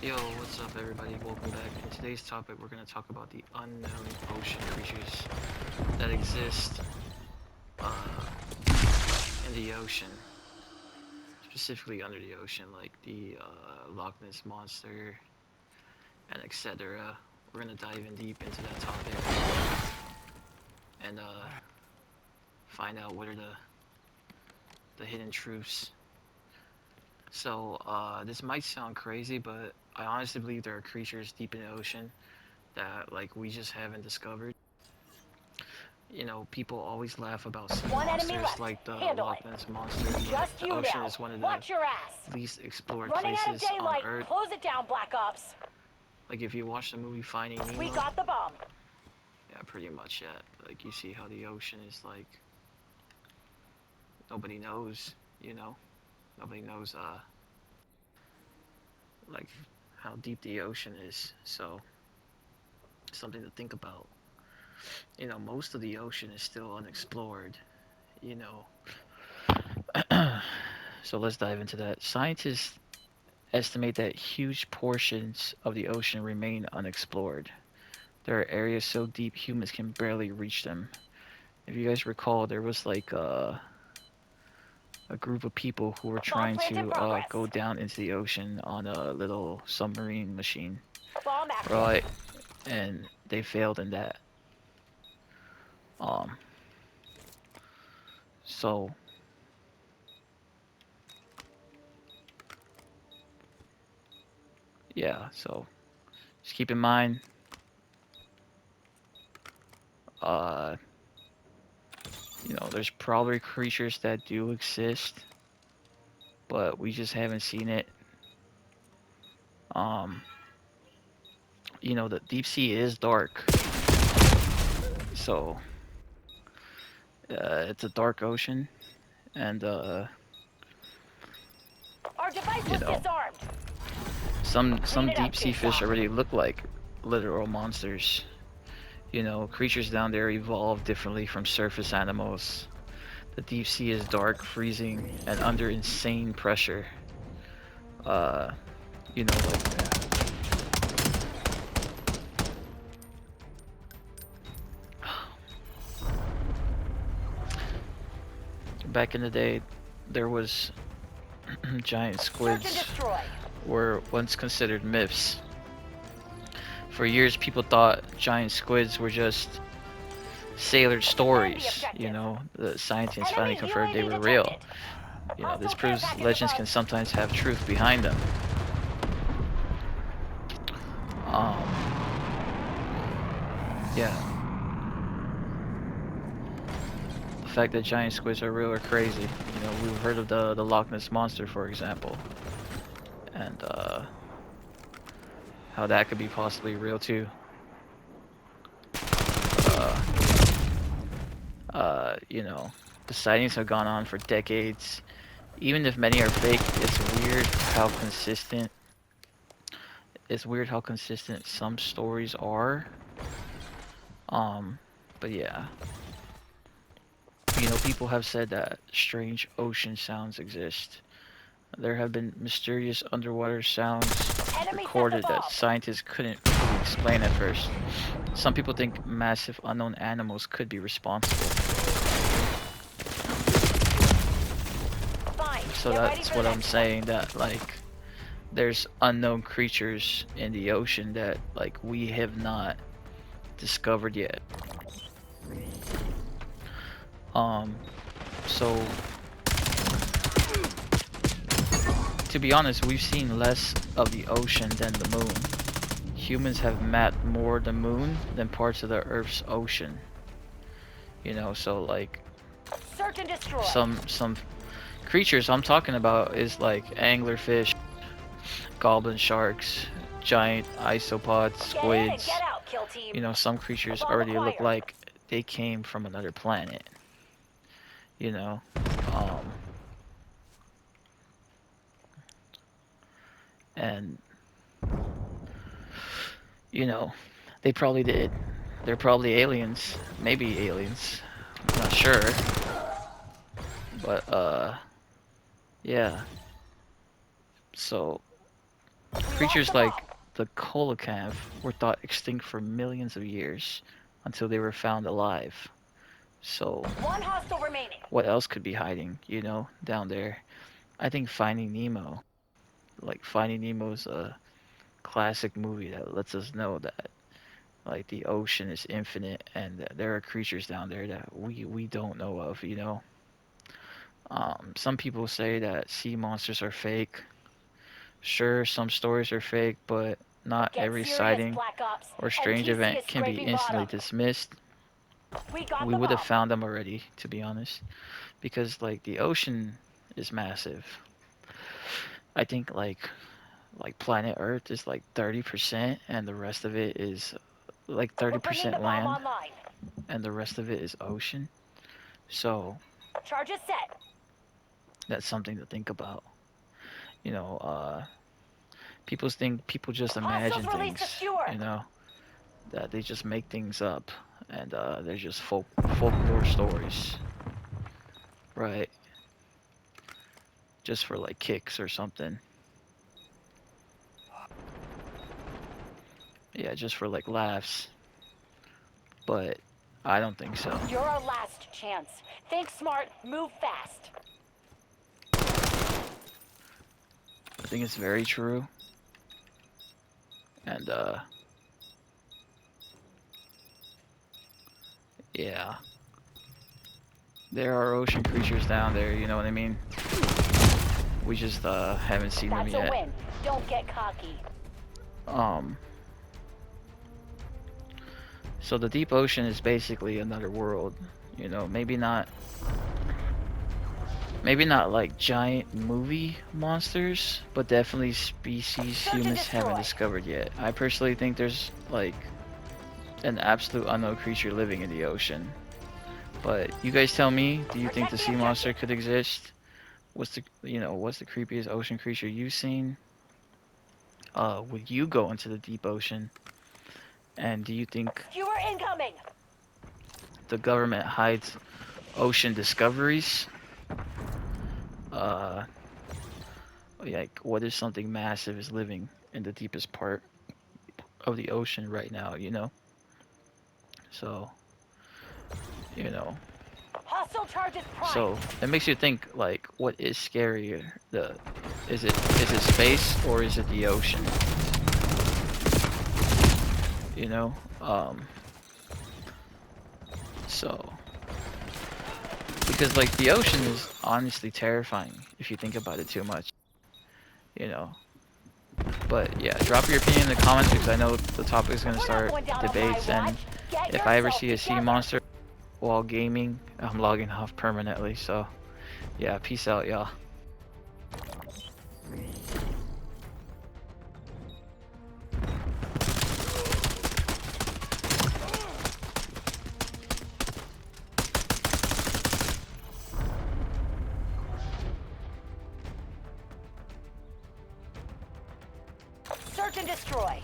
Yo, what's up everybody? Welcome back. In today's topic, we're going to talk about the unknown ocean creatures that exist in the ocean, specifically under the ocean, like the Loch Ness Monster and etc. We're going to dive in deep into that topic and find out what are the hidden truths. So, this might sound crazy, but I honestly believe there are creatures deep in the ocean that like we just haven't discovered. You know, people always laugh about sea One enemy monsters left. like the Handle Loch it. Ness Monster, but Just the you ocean now. is one of the Watch your ass. least explored Running out of places on daylight. Earth. Close it down, Black Ops. Like if you watch the movie Finding We Nemo, got the bomb. yeah, pretty much, yeah. Like you see how the ocean is like nobody knows, you know, nobody knows like how deep the ocean is. So something to think about. You know, most of the ocean is still unexplored. You know, so let's dive into that. Scientists estimate that huge portions of the ocean remain unexplored. There are areas so deep humans can barely reach them. If you guys recall, there was like a group of people who were Bomb trying plant in to progress. go down into the ocean on a little submarine machine, Bomb active. right? And they failed in that. Um, so yeah, so just keep in mind, uh, you know, there's probably creatures that do exist, but we just haven't seen it. Um, you know, the deep sea is dark, so it's a dark ocean, and Our device you was know, disarmed. Clean some it up, deep sea Big fish Doc. already look like literal monsters. You know, creatures down there evolve differently from surface animals. The deep sea is dark, freezing, and under insane pressure. Uh, you know, like back in the day, there was giant Search and squids destroy. were once considered myths. For years, people thought giant squids were just sailor Defend the stories. You objective. know, the scientists finally Enemy confirmed they UAV were real. detected. You know, this Hostile care proves package legends above. can sometimes have truth behind them. Um, yeah, the fact that giant squids are real are crazy. You know, we've heard of the Loch Ness Monster, for example, and how that could be possibly real too. Uh, you know, the sightings have gone on for decades. Even if many are fake, it's weird how consistent some stories are. Um, but yeah, you know, people have said that strange ocean sounds exist. There have been mysterious underwater sounds Enemy set the recorded that bomb. scientists couldn't fully explain at first. Some people think massive unknown animals could be responsible. Fine. So Get ready that's for what the I'm next one. saying, that like there's unknown creatures in the ocean that like we have not discovered yet. Um so to be honest, we've seen less of the ocean than the moon. Humans have mapped more the moon than parts of the Earth's ocean. You know, so like Search and destroy. some creatures I'm talking about is like anglerfish, goblin sharks, giant isopods, Get in and squids. get out, kill team. You know, some creatures Bomb already look acquired. like they came from another planet. You know, um, and you know, they probably did. They're probably aliens, maybe aliens. I'm not sure, but yeah. So Creatures like the coelacanth were thought extinct for millions of years until they were found alive. So, One hostile remaining. what else could be hiding, you know, down there? I think Finding Nemo. Like, Finding Nemo's a classic movie that lets us know that, like, the ocean is infinite and that there are creatures down there that we don't know of, you know? Some people say that sea monsters are fake. Sure, some stories are fake, but not Get every serious, sighting Black Ops. or strange NTC event is can be scraping instantly bottom. dismissed. We got We them would have all. found them already, to be honest, because like the ocean is massive. I think like planet Earth is like 30% and the rest of it is like We're bringing the 30% bomb land online. and the rest of it is ocean. So, Charges set. that's something to think about. You know, people just Hostiles imagine release the things, skewer. you know, that they just make things up and they're just folklore stories, right? Just for like kicks or something. Yeah, just for like laughs. But I don't think so. You're our last chance. Think smart, move fast. I think it's very true. And yeah. There are ocean creatures down there, you know what I mean? We just haven't seen them That's a yet. win. Don't get cocky. So the deep ocean is basically another world, you know, maybe not like giant movie monsters, but definitely species humans haven't discovered yet. I personally think there's like an absolute unknown creature living in the ocean. But you guys tell me, do you think the sea monster could exist? What's the creepiest ocean creature you've seen? Would you go into the deep ocean? And do you think Skewer incoming. the government hides ocean discoveries? Like what if something massive is living in the deepest part of the ocean right now, you know? So, you know. Hostile charges prime. So, it makes you think like what is scarier? Is it space or is it the ocean? You know? So because like the ocean is honestly terrifying if you think about it too much. You know. But yeah, drop your opinion in the comments because I know the topic is going to start debates, and if I ever see a sea monster while gaming, I'm logging off permanently. So yeah, peace out, y'all. Search and destroy.